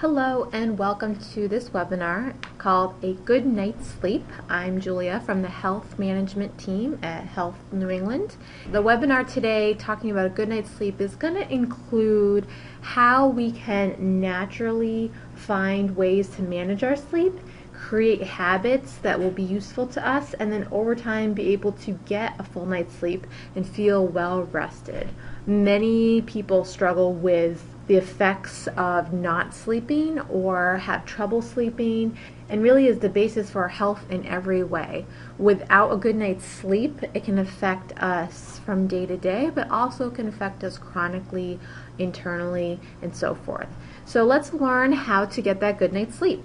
Hello and welcome to this webinar called A Good Night's Sleep. I'm Julia from the Health Management team at Health New England. The webinar today talking about a good night's sleep is going to include how we can naturally find ways to manage our sleep, create habits that will be useful to us, and then over time be able to get a full night's sleep and feel well rested. Many people struggle with the effects of not sleeping or have trouble sleeping, and really is the basis for our health in every way. Without a good night's sleep, it can affect us from day to day, but also can affect us chronically, internally, and so forth. So let's learn how to get that good night's sleep.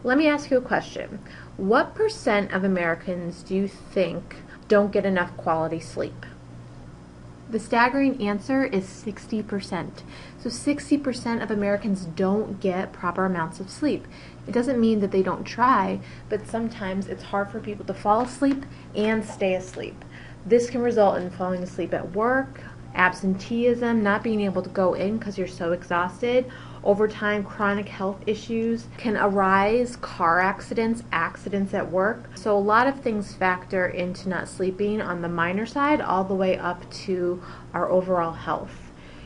Let me ask you a question. What percent of Americans do you think don't get enough quality sleep? The staggering answer is 60%. So 60% of Americans don't get proper amounts of sleep. It doesn't mean that they don't try, but sometimes it's hard for people to fall asleep and stay asleep. This can result in falling asleep at work, absenteeism, not being able to go in because you're so exhausted. Over time, chronic health issues can arise, car accidents, accidents at work. So a lot of things factor into not sleeping on the minor side all the way up to our overall health.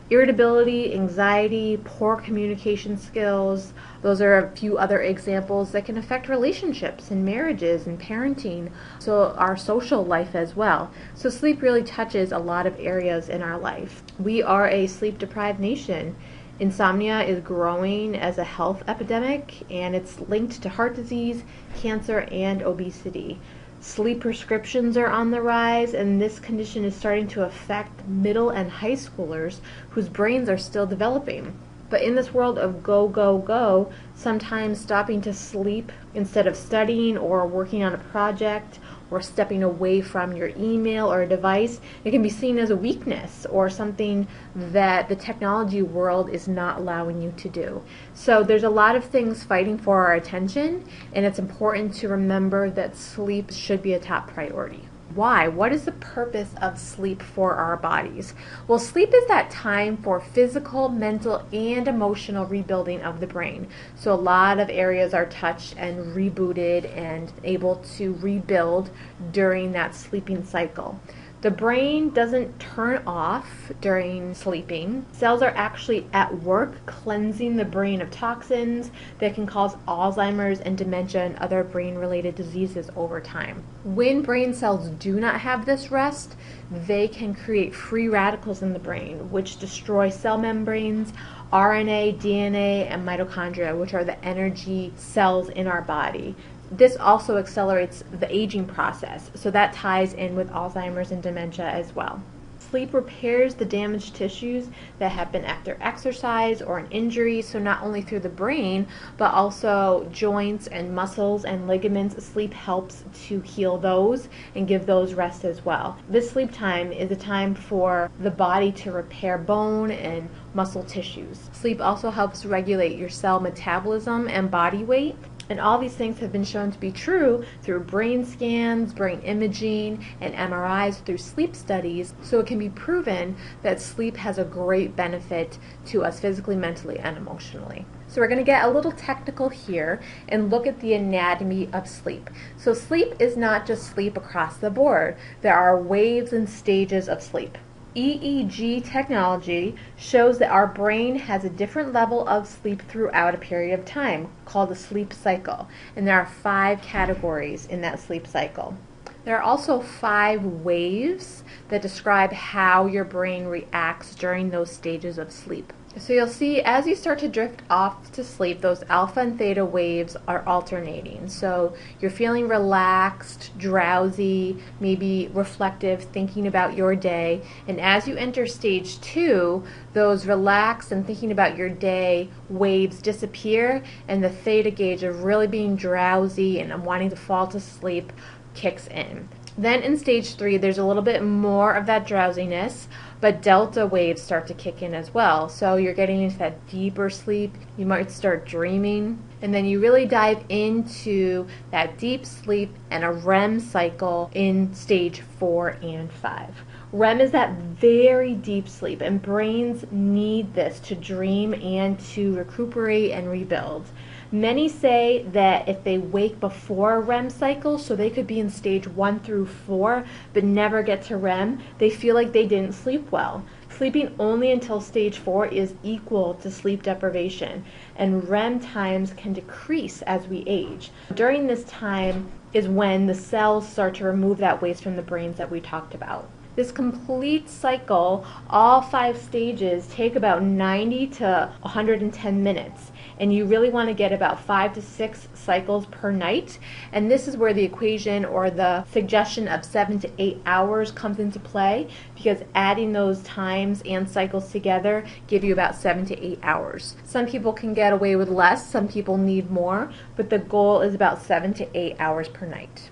Irritability, anxiety, poor communication skills, those are a few other examples that can affect relationships and marriages and parenting, so our social life as well. So sleep really touches a lot of areas in our life. We are a sleep-deprived nation. Insomnia is growing as a health epidemic, and it's linked to heart disease, cancer, and obesity. Sleep prescriptions are on the rise, and this condition is starting to affect middle and high schoolers whose brains are still developing. But in this world of go, go, go, sometimes stopping to sleep instead of studying or working on a project or stepping away from your email or a device, it can be seen as a weakness or something that the technology world is not allowing you to do. So there's a lot of things fighting for our attention, and it's important to remember that sleep should be a top priority. Why? What is the purpose of sleep for our bodies? Well, sleep is that time for physical, mental, and emotional rebuilding of the brain. So a lot of areas are touched and rebooted and able to rebuild during that sleeping cycle. The brain doesn't turn off during sleeping. Cells are actually at work cleansing the brain of toxins that can cause Alzheimer's and dementia and other brain-related diseases over time. When brain cells do not have this rest, they can create free radicals in the brain, which destroy cell membranes, RNA, DNA, and mitochondria, which are the energy cells in our body. This also accelerates the aging process, so that ties in with Alzheimer's and dementia as well. Sleep repairs the damaged tissues that have been after exercise or an injury, so not only through the brain, but also joints and muscles and ligaments. Sleep helps to heal those and give those rest as well. This sleep time is a time for the body to repair bone and muscle tissues. Sleep also helps regulate your cell metabolism and body weight. And all these things have been shown to be true through brain scans, brain imaging, and MRIs through sleep studies. So it can be proven that sleep has a great benefit to us physically, mentally, and emotionally. So we're going to get a little technical here and look at the anatomy of sleep. So sleep is not just sleep across the board. There are waves and stages of sleep. EEG technology shows that our brain has a different level of sleep throughout a period of time called a sleep cycle, and there are 5 categories in that sleep cycle. There are also 5 waves that describe how your brain reacts during those stages of sleep. So you'll see as you start to drift off to sleep, those alpha and theta waves are alternating. So you're feeling relaxed, drowsy, maybe reflective, thinking about your day. And as you enter stage 2, those relaxed and thinking about your day waves disappear, and the theta gauge of really being drowsy and wanting to fall to sleep kicks in. Then in stage 3, there's a little bit more of that drowsiness, but delta waves start to kick in as well. So you're getting into that deeper sleep. You might start dreaming, and then you really dive into that deep sleep and a REM cycle in stage 4 and 5. REM is that very deep sleep, and brains need this to dream and to recuperate and rebuild. Many say that if they wake before a REM cycle, so they could be in stage 1 through 4, but never get to REM, they feel like they didn't sleep well. Sleeping only until stage 4 is equal to sleep deprivation, and REM times can decrease as we age. During this time is when the cells start to remove that waste from the brains that we talked about. This complete cycle, all 5 stages, take about 90 to 110 minutes. And you really want to get about 5 to 6 cycles per night. And this is where the equation or the suggestion of 7 to 8 hours comes into play, because adding those times and cycles together give you about 7 to 8 hours. Some people can get away with less, some people need more, but the goal is about 7 to 8 hours per night.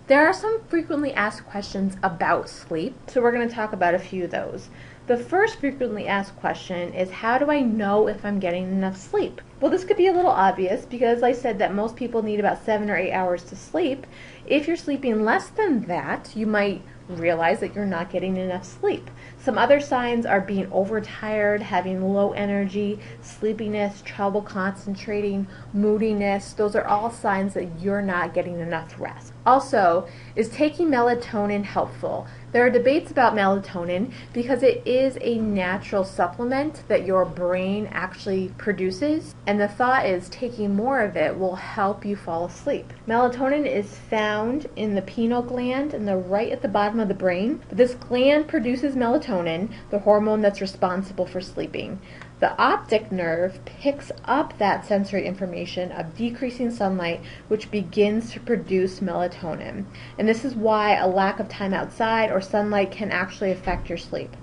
There are some frequently asked questions about sleep, so we're going to talk about a few of those. The first frequently asked question is, how do I know if I'm getting enough sleep? Well, this could be a little obvious because I said that most people need about 7 or 8 hours to sleep. If you're sleeping less than that, you might realize that you're not getting enough sleep. Some other signs are being overtired, having low energy, sleepiness, trouble concentrating, moodiness. Those are all signs that you're not getting enough rest. Also, is taking melatonin helpful? There are debates about melatonin because it is a natural supplement that your brain actually produces, and the thought is taking more of it will help you fall asleep. Melatonin is found in the pineal gland and right at the bottom of the brain. But this gland produces melatonin, the hormone that's responsible for sleeping. The optic nerve picks up that sensory information of decreasing sunlight, which begins to produce melatonin. And this is why a lack of time outside or sunlight can actually affect your sleep.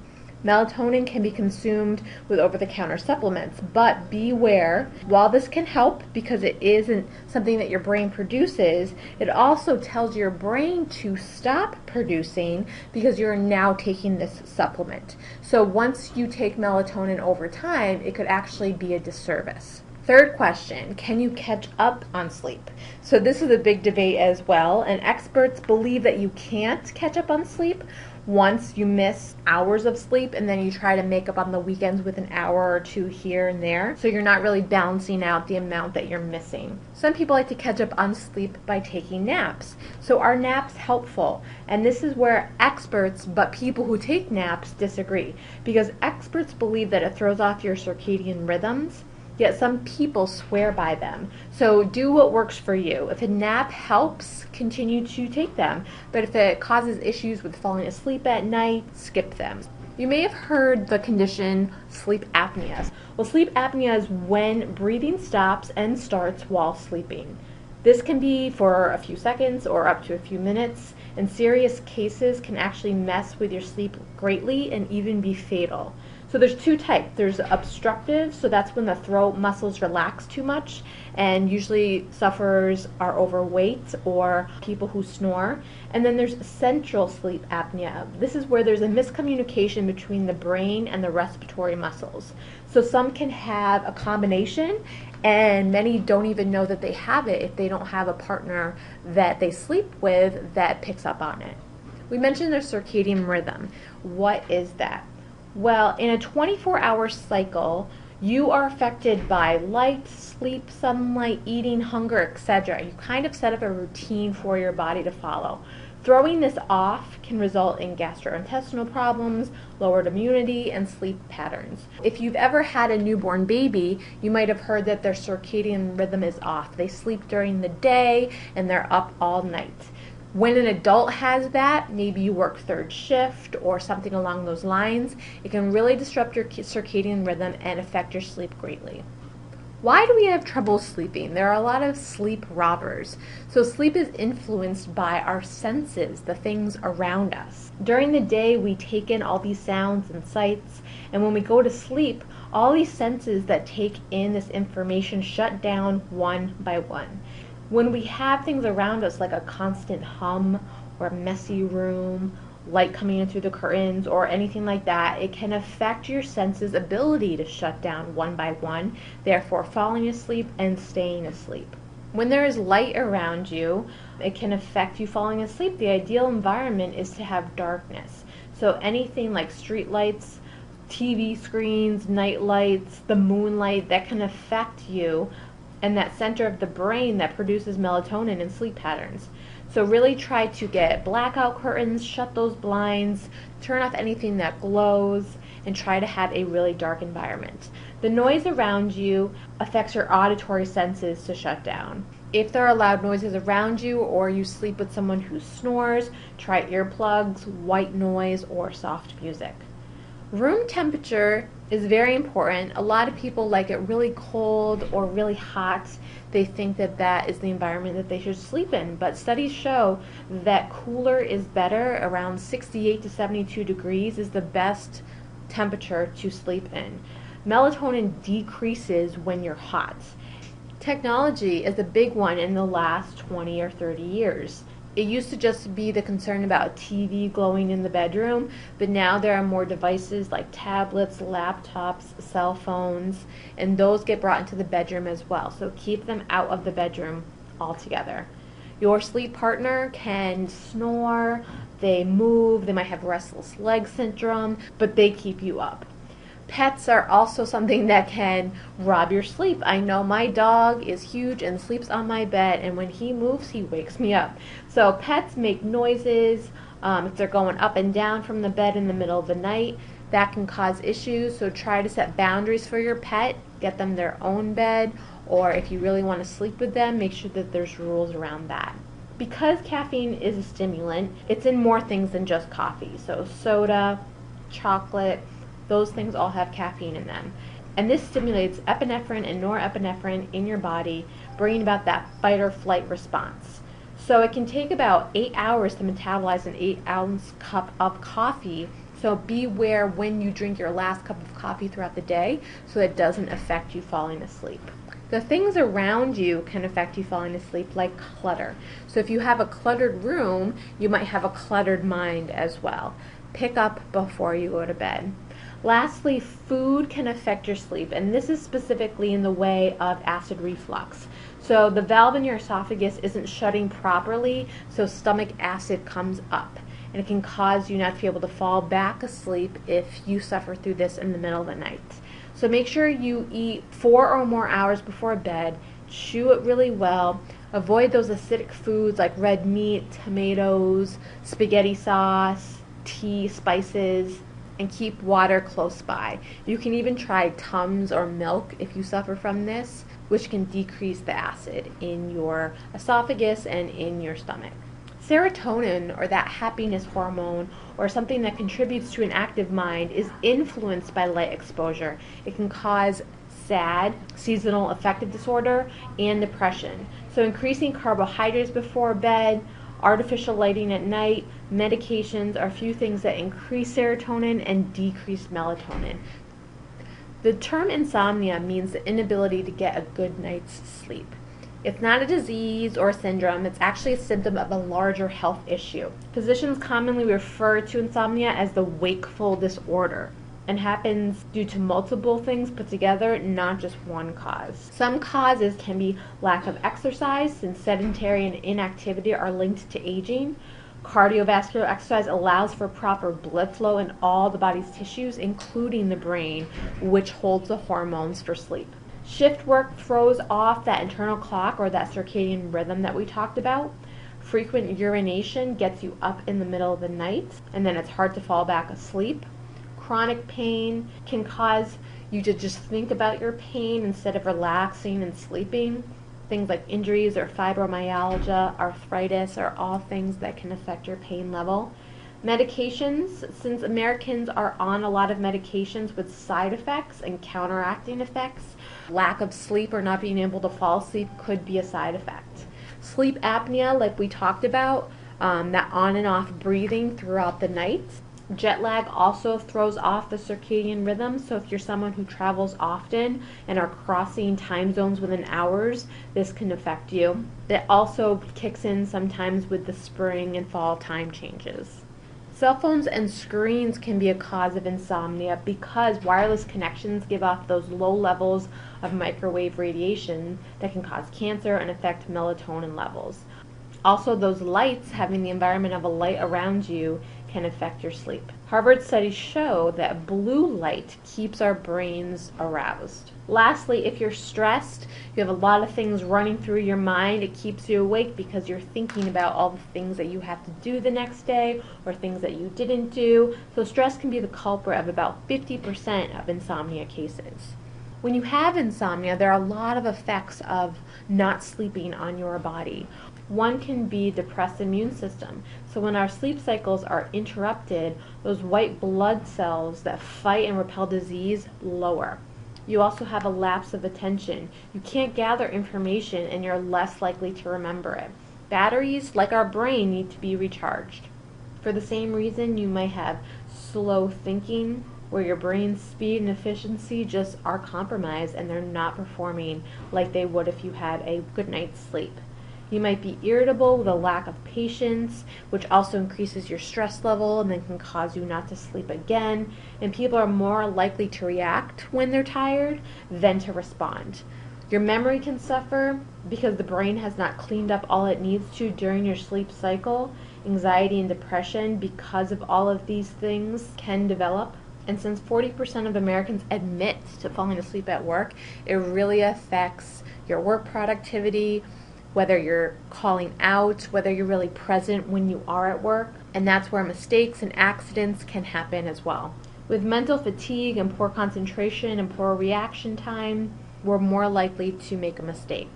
Melatonin can be consumed with over-the-counter supplements, but beware, while this can help because it isn't something that your brain produces, it also tells your brain to stop producing because you're now taking this supplement. So once you take melatonin over time, it could actually be a disservice. Third question, can you catch up on sleep? So this is a big debate as well, and experts believe that you can't catch up on sleep once you miss hours of sleep and then you try to make up on the weekends with an hour or two here and there. So you're not really balancing out the amount that you're missing. Some people like to catch up on sleep by taking naps. So are naps helpful? And this is where experts, but people who take naps, disagree, because experts believe that it throws off your circadian rhythms. Yet some people swear by them. So do what works for you. If a nap helps, continue to take them. But if it causes issues with falling asleep at night, skip them. You may have heard the condition sleep apnea. Well, sleep apnea is when breathing stops and starts while sleeping. This can be for a few seconds or up to a few minutes. In serious cases, can actually mess with your sleep greatly and even be fatal. So there's 2 types. There's obstructive, so that's when the throat muscles relax too much, and usually sufferers are overweight or people who snore. And then there's central sleep apnea. This is where there's a miscommunication between the brain and the respiratory muscles. So some can have a combination, and many don't even know that they have it if they don't have a partner that they sleep with that picks up on it. We mentioned the circadian rhythm. What is that? Well, in a 24-hour cycle, you are affected by light, sleep, sunlight, eating, hunger, etc. You kind of set up a routine for your body to follow. Throwing this off can result in gastrointestinal problems, lowered immunity, and sleep patterns. If you've ever had a newborn baby, you might have heard that their circadian rhythm is off. They sleep during the day and they're up all night. When an adult has that, maybe you work 3rd shift or something along those lines, it can really disrupt your circadian rhythm and affect your sleep greatly. Why do we have trouble sleeping? There are a lot of sleep robbers. So sleep is influenced by our senses, the things around us. During the day, we take in all these sounds and sights, and when we go to sleep, all these senses that take in this information shut down one by one. When we have things around us like a constant hum or a messy room, light coming in through the curtains, or anything like that, it can affect your senses' ability to shut down one by one, therefore falling asleep and staying asleep. When there is light around you, it can affect you falling asleep. The ideal environment is to have darkness. So anything like street lights, TV screens, night lights, the moonlight, that can affect you and that center of the brain that produces melatonin in sleep patterns. So really try to get blackout curtains, shut those blinds, turn off anything that glows, and try to have a really dark environment. The noise around you affects your auditory senses to shut down. If there are loud noises around you or you sleep with someone who snores, try earplugs, white noise, or soft music. Room temperature is very important. A lot of people like it really cold or really hot. They think that that is the environment that they should sleep in, but studies show that cooler is better. Around 68 to 72 degrees is the best temperature to sleep in. Melatonin decreases when you're hot. Technology is a big one in the last 20 or 30 years. It used to just be the concern about TV glowing in the bedroom, but now there are more devices like tablets, laptops, cell phones, and those get brought into the bedroom as well. So keep them out of the bedroom altogether. Your sleep partner can snore, they move, they might have restless leg syndrome, but they keep you up. Pets are also something that can rob your sleep. I know my dog is huge and sleeps on my bed, and when he moves, he wakes me up. So pets make noises. If they're going up and down from the bed in the middle of the night, that can cause issues. So try to set boundaries for your pet. Get them their own bed, or if you really want to sleep with them, make sure that there's rules around that. Because caffeine is a stimulant, it's in more things than just coffee. So soda, chocolate, those things all have caffeine in them. And this stimulates epinephrine and norepinephrine in your body, bringing about that fight or flight response. So it can take about 8 hours to metabolize an 8-ounce cup of coffee. So beware when you drink your last cup of coffee throughout the day so that it doesn't affect you falling asleep. The things around you can affect you falling asleep, like clutter. So if you have a cluttered room, you might have a cluttered mind as well. Pick up before you go to bed. Lastly, food can affect your sleep, and this is specifically in the way of acid reflux. So the valve in your esophagus isn't shutting properly, so stomach acid comes up, and it can cause you not to be able to fall back asleep if you suffer through this in the middle of the night. So make sure you eat 4 or more hours before bed, chew it really well, avoid those acidic foods like red meat, tomatoes, spaghetti sauce, tea, spices, and keep water close by. You can even try Tums or milk if you suffer from this, which can decrease the acid in your esophagus and in your stomach. Serotonin, or that happiness hormone, or something that contributes to an active mind, is influenced by light exposure. It can cause SAD, seasonal affective disorder, and depression. So increasing carbohydrates before bed, artificial lighting at night, medications are a few things that increase serotonin and decrease melatonin. The term insomnia means the inability to get a good night's sleep. It's not a disease or a syndrome, it's actually a symptom of a larger health issue. Physicians commonly refer to insomnia as the wakeful disorder, and happens due to multiple things put together, not just one cause. Some causes can be lack of exercise, since sedentary and inactivity are linked to aging. Cardiovascular exercise allows for proper blood flow in all the body's tissues, including the brain, which holds the hormones for sleep. Shift work throws off that internal clock, or that circadian rhythm that we talked about. Frequent urination gets you up in the middle of the night, and then it's hard to fall back asleep. Chronic pain can cause you to just think about your pain instead of relaxing and sleeping. Things like injuries or fibromyalgia, arthritis are all things that can affect your pain level. Medications, since Americans are on a lot of medications with side effects and counteracting effects, lack of sleep or not being able to fall asleep could be a side effect. Sleep apnea, like we talked about, that on and off breathing throughout the night, Jet lag also throws off the circadian rhythm, so if you're someone who travels often and are crossing time zones within hours, this can affect you. It also kicks in sometimes with the spring and fall time changes. Cell phones and screens can be a cause of insomnia because wireless connections give off those low levels of microwave radiation that can cause cancer and affect melatonin levels. Also, those lights, having the environment of a light around you, can affect your sleep. Harvard studies show that blue light keeps our brains aroused. Lastly, if you're stressed, you have a lot of things running through your mind, it keeps you awake because you're thinking about all the things that you have to do the next day or things that you didn't do. So stress can be the culprit of about 50% of insomnia cases. When you have insomnia, there are a lot of effects of not sleeping on your body. One can be depressed immune system. So when our sleep cycles are interrupted, those white blood cells that fight and repel disease lower. You also have a lapse of attention. You can't gather information and you're less likely to remember it. Batteries, like our brain, need to be recharged. For the same reason, you might have slow thinking, where your brain's speed and efficiency just are compromised and they're not performing like they would if you had a good night's sleep. You might be irritable with a lack of patience, which also increases your stress level and then can cause you not to sleep again. And people are more likely to react when they're tired than to respond. Your memory can suffer because the brain has not cleaned up all it needs to during your sleep cycle. Anxiety and depression, because of all of these things, can develop. And since 40% of Americans admit to falling asleep at work, it really affects your work productivity, whether you're calling out, whether you're really present when you are at work. And that's where mistakes and accidents can happen as well. With mental fatigue and poor concentration and poor reaction time, we're more likely to make a mistake.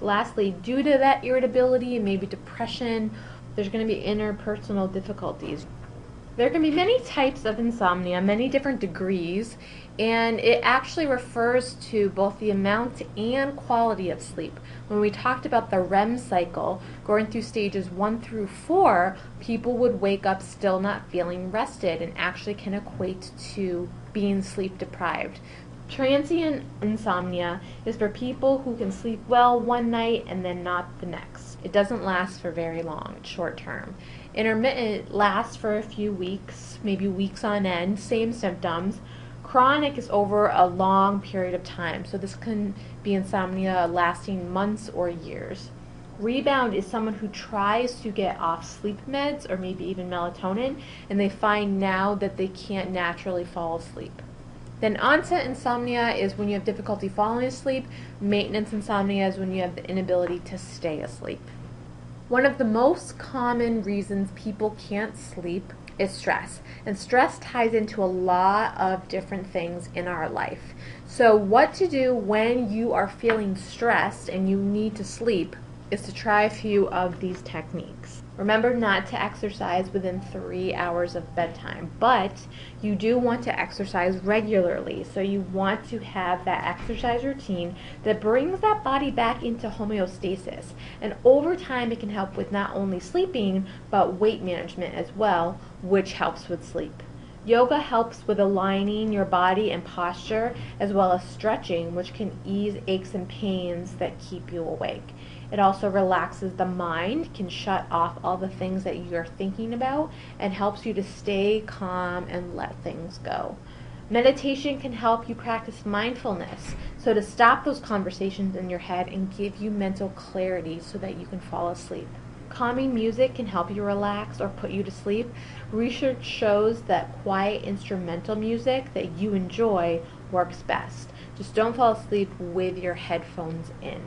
Lastly, due to that irritability and maybe depression, there's going to be interpersonal difficulties. There can be many types of insomnia, many different degrees, and it actually refers to both the amount and quality of sleep. When we talked about the REM cycle, going through stages 1 through 4, people would wake up still not feeling rested and actually can equate to being sleep deprived. Transient insomnia is for people who can sleep well one night and then not the next. It doesn't last for very long, it's short term. Intermittent lasts for a few weeks, maybe weeks on end, same symptoms. Chronic is over a long period of time, so this can be insomnia lasting months or years. Rebound is someone who tries to get off sleep meds or maybe even melatonin, and they find now that they can't naturally fall asleep. Then onset insomnia is when you have difficulty falling asleep. Maintenance insomnia is when you have the inability to stay asleep. One of the most common reasons people can't sleep is stress. And stress ties into a lot of different things in our life. So what to do when you are feeling stressed and you need to sleep is to try a few of these techniques. Remember not to exercise within 3 hours of bedtime, but you do want to exercise regularly. So you want to have that exercise routine that brings that body back into homeostasis. And over time, it can help with not only sleeping, but weight management as well, which helps with sleep. Yoga helps with aligning your body and posture, as well as stretching, which can ease aches and pains that keep you awake. It also relaxes the mind, can shut off all the things that you're thinking about, and helps you to stay calm and let things go. Meditation can help you practice mindfulness, so to stop those conversations in your head and give you mental clarity so that you can fall asleep. Calming music can help you relax or put you to sleep. Research shows that quiet instrumental music that you enjoy works best. Just don't fall asleep with your headphones in.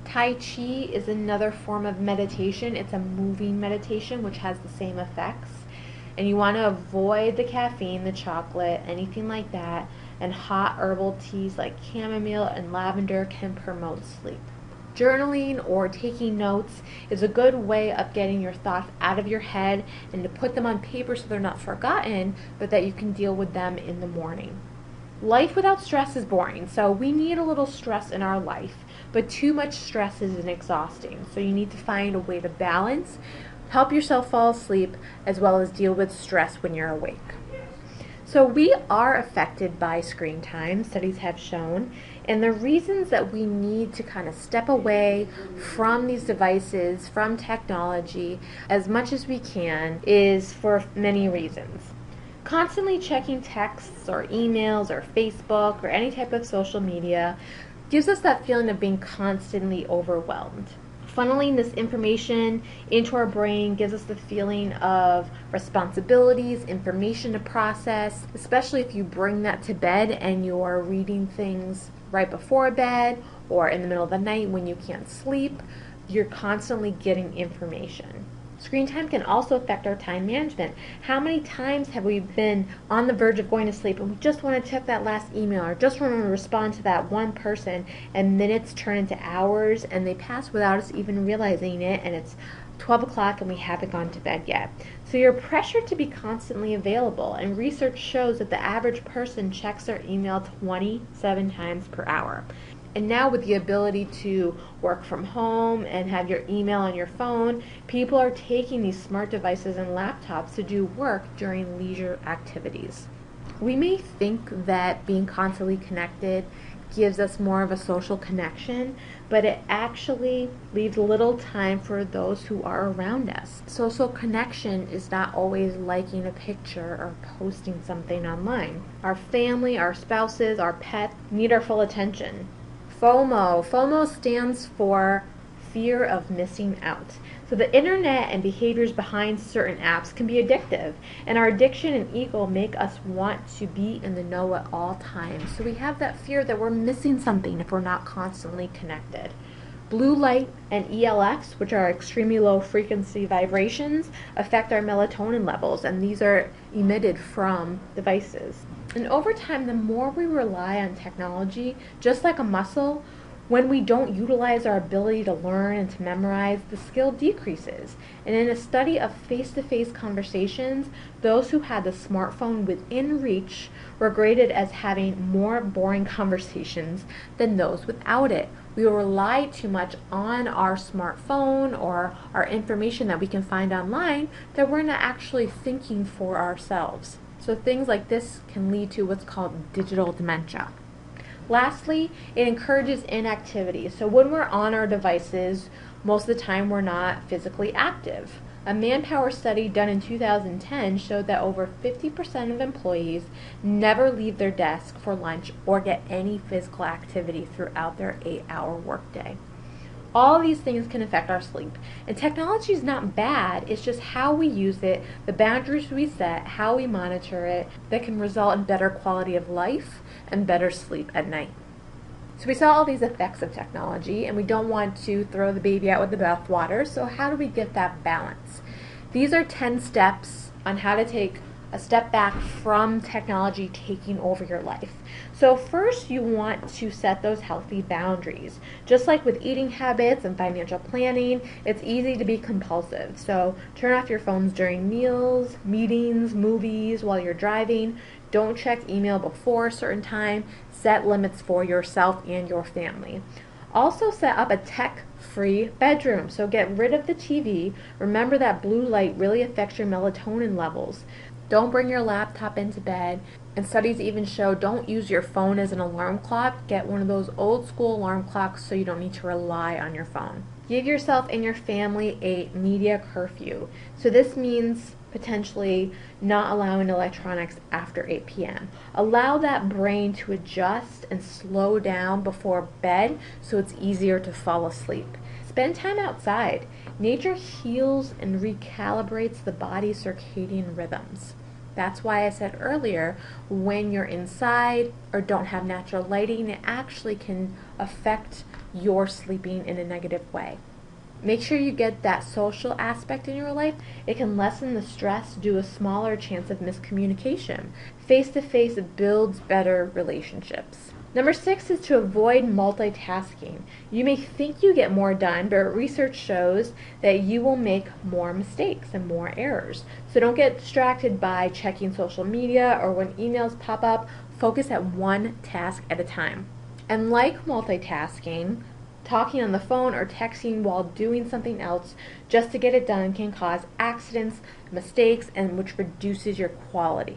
Tai Chi is another form of meditation. It's a moving meditation which has the same effects. And you want to avoid the caffeine, the chocolate, anything like that. And hot herbal teas like chamomile and lavender can promote sleep. Journaling or taking notes is a good way of getting your thoughts out of your head and to put them on paper so they're not forgotten, but that you can deal with them in the morning. Life without stress is boring, so we need a little stress in our life, but too much stress is exhausting. So you need to find a way to balance help yourself fall asleep, as well as deal with stress when you're awake. So we are affected by screen time, studies have shown, and the reasons that we need to kind of step away from these devices, from technology, as much as we can is for many reasons. Constantly checking texts or emails or Facebook or any type of social media gives us that feeling of being constantly overwhelmed. Funneling this information into our brain gives us the feeling of responsibilities, information to process, especially if you bring that to bed and you're reading things right before bed or in the middle of the night when you can't sleep. You're constantly getting information. Screen time can also affect our time management. How many times have we been on the verge of going to sleep and we just want to check that last email or just want to respond to that one person, and minutes turn into hours and they pass without us even realizing it, and it's 12 o'clock and we haven't gone to bed yet. So you're pressured to be constantly available, and research shows that the average person checks their email 27 times per hour. And now with the ability to work from home and have your email on your phone, people are taking these smart devices and laptops to do work during leisure activities. We may think that being constantly connected gives us more of a social connection, but it actually leaves little time for those who are around us. Social connection is not always liking a picture or posting something online. Our family, our spouses, our pets need our full attention. FOMO stands for fear of missing out. So the internet and behaviors behind certain apps can be addictive, and our addiction and ego make us want to be in the know at all times. So we have that fear that we're missing something if we're not constantly connected. Blue light and ELFs, which are extremely low frequency vibrations, affect our melatonin levels, and these are emitted from devices. And over time, the more we rely on technology, just like a muscle, when we don't utilize our ability to learn and to memorize, the skill decreases. And in a study of face-to-face conversations, those who had the smartphone within reach were graded as having more boring conversations than those without it. We rely too much on our smartphone or our information that we can find online that we're not actually thinking for ourselves. So things like this can lead to what's called digital dementia. Lastly, it encourages inactivity. So when we're on our devices, most of the time we're not physically active. A Manpower study done in 2010 showed that over 50% of employees never leave their desk for lunch or get any physical activity throughout their 8-hour workday. All these things can affect our sleep. And technology is not bad, it's just how we use it, the boundaries we set, how we monitor it, that can result in better quality of life and better sleep at night. So we saw all these effects of technology, and we don't want to throw the baby out with the bathwater, so how do we get that balance? These are 10 steps on how to take a step back from technology taking over your life. So first, you want to set those healthy boundaries. Just like with eating habits and financial planning, it's easy to be compulsive. So turn off your phones during meals, meetings, movies, while you're driving. Don't check email before a certain time. Set limits for yourself and your family. Also set up a tech-free bedroom. So get rid of the TV. Remember that blue light really affects your melatonin levels. Don't bring your laptop into bed. And studies even show don't use your phone as an alarm clock. Get one of those old school alarm clocks so you don't need to rely on your phone. Give yourself and your family a media curfew. So this means potentially not allowing electronics after 8 p.m. Allow that brain to adjust and slow down before bed so it's easier to fall asleep. Spend time outside. Nature heals and recalibrates the body's circadian rhythms. That's why I said earlier, when you're inside or don't have natural lighting, it actually can affect your sleeping in a negative way. Make sure you get that social aspect in your life. It can lessen the stress due to a smaller chance of miscommunication. Face-to-face builds better relationships. Number 6 is to avoid multitasking. You may think you get more done, but research shows that you will make more mistakes and more errors. So don't get distracted by checking social media or when emails pop up. Focus at one task at a time. And like multitasking, Talking on the phone or texting while doing something else just to get it done can cause accidents, mistakes, and which reduces your quality.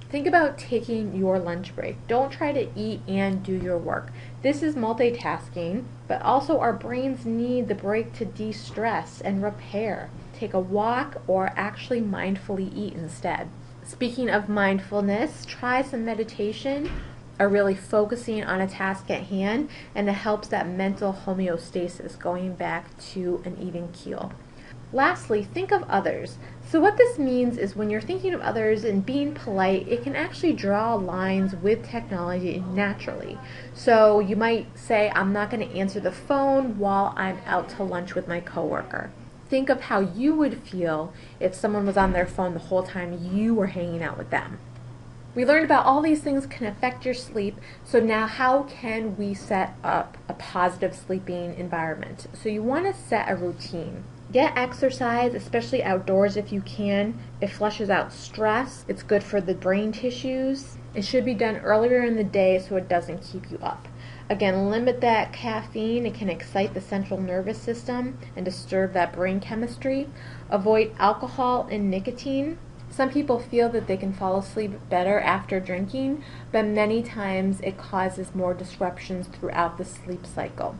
Think about taking your lunch break. Don't try to eat and do your work. This is multitasking, but also our brains need the break to de-stress and repair. Take a walk or actually mindfully eat instead. Speaking of mindfulness, try some meditation or really focusing on a task at hand, and it helps that mental homeostasis, going back to an even keel. Lastly, think of others. So what this means is when you're thinking of others and being polite, it can actually draw lines with technology naturally. So you might say, I'm not going to answer the phone while I'm out to lunch with my coworker. Think of how you would feel if someone was on their phone the whole time you were hanging out with them. We learned about all these things can affect your sleep, so now how can we set up a positive sleeping environment? So you want to set a routine. Get exercise, especially outdoors if you can. It flushes out stress. It's good for the brain tissues. It should be done earlier in the day so it doesn't keep you up. Again, limit that caffeine. It can excite the central nervous system and disturb that brain chemistry. Avoid alcohol and nicotine. Some people feel that they can fall asleep better after drinking, but many times it causes more disruptions throughout the sleep cycle.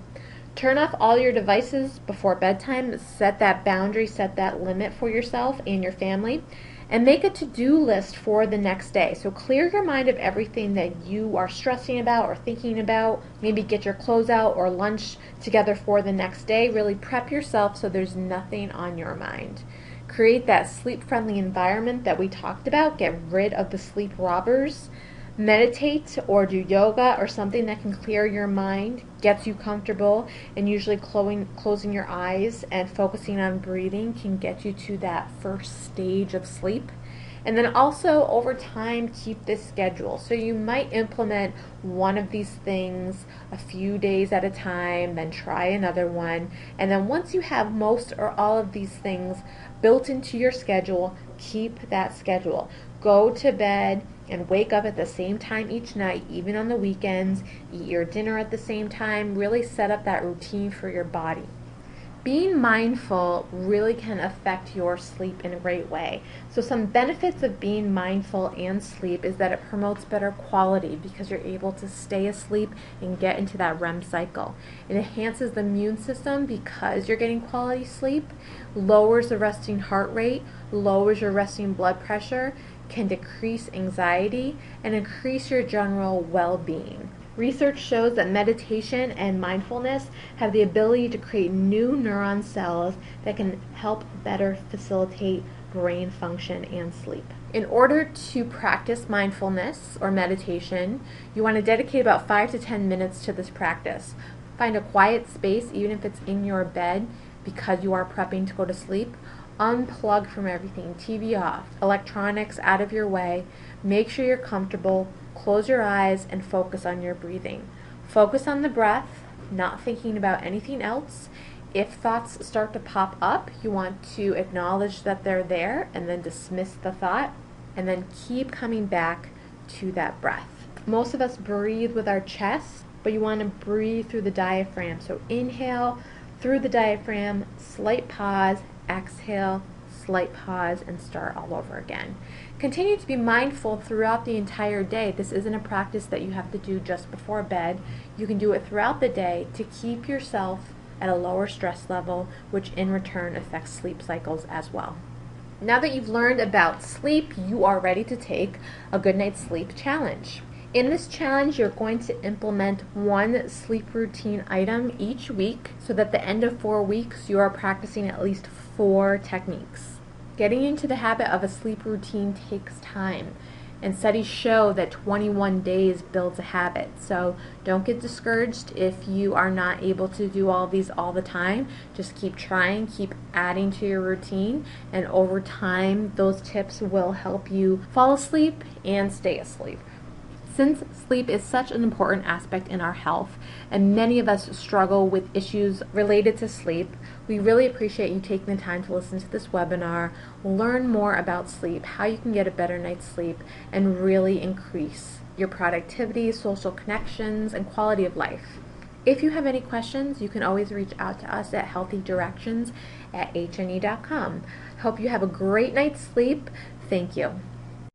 Turn off all your devices before bedtime. Set that boundary, set that limit for yourself and your family, and make a to-do list for the next day. So clear your mind of everything that you are stressing about or thinking about. Maybe get your clothes out or lunch together for the next day. Really prep yourself so there's nothing on your mind. Create that sleep-friendly environment that we talked about. Get rid of the sleep robbers. Meditate or do yoga or something that can clear your mind, gets you comfortable, and usually closing your eyes and focusing on breathing can get you to that first stage of sleep. And then also over time, keep this schedule. So you might implement one of these things a few days at a time, then try another one. And then once you have most or all of these things built into your schedule, keep that schedule. Go to bed and wake up at the same time each night, even on the weekends. Eat your dinner at the same time. Really set up that routine for your body. Being mindful really can affect your sleep in a great way. So some benefits of being mindful and sleep is that it promotes better quality because you're able to stay asleep and get into that REM cycle. It enhances the immune system because you're getting quality sleep, lowers the resting heart rate, lowers your resting blood pressure, can decrease anxiety, and increase your general well-being. Research shows that meditation and mindfulness have the ability to create new neuron cells that can help better facilitate brain function and sleep. In order to practice mindfulness or meditation, you want to dedicate about 5 to 10 minutes to this practice. Find a quiet space, even if it's in your bed, because you are prepping to go to sleep. Unplug from everything, TV off, electronics out of your way. Make sure you're comfortable. Close your eyes and focus on your breathing. Focus on the breath, not thinking about anything else. If thoughts start to pop up, you want to acknowledge that they're there and then dismiss the thought, and then keep coming back to that breath. Most of us breathe with our chest, but you want to breathe through the diaphragm. So inhale through the diaphragm, slight pause, exhale, slight pause, and start all over again. Continue to be mindful throughout the entire day. This isn't a practice that you have to do just before bed. You can do it throughout the day to keep yourself at a lower stress level, which in return affects sleep cycles as well. Now that you've learned about sleep, you are ready to take a good night's sleep challenge. In this challenge, you're going to implement one sleep routine item each week, so that at the end of 4 weeks, you are practicing at least 4 techniques. Getting into the habit of a sleep routine takes time, and studies show that 21 days builds a habit. So don't get discouraged if you are not able to do all these all the time. Just keep trying, keep adding to your routine, and over time, those tips will help you fall asleep and stay asleep. Since sleep is such an important aspect in our health, and many of us struggle with issues related to sleep, we really appreciate you taking the time to listen to this webinar, learn more about sleep, how you can get a better night's sleep, and really increase your productivity, social connections, and quality of life. If you have any questions, you can always reach out to us at healthydirections@hne.com. Hope you have a great night's sleep. Thank you.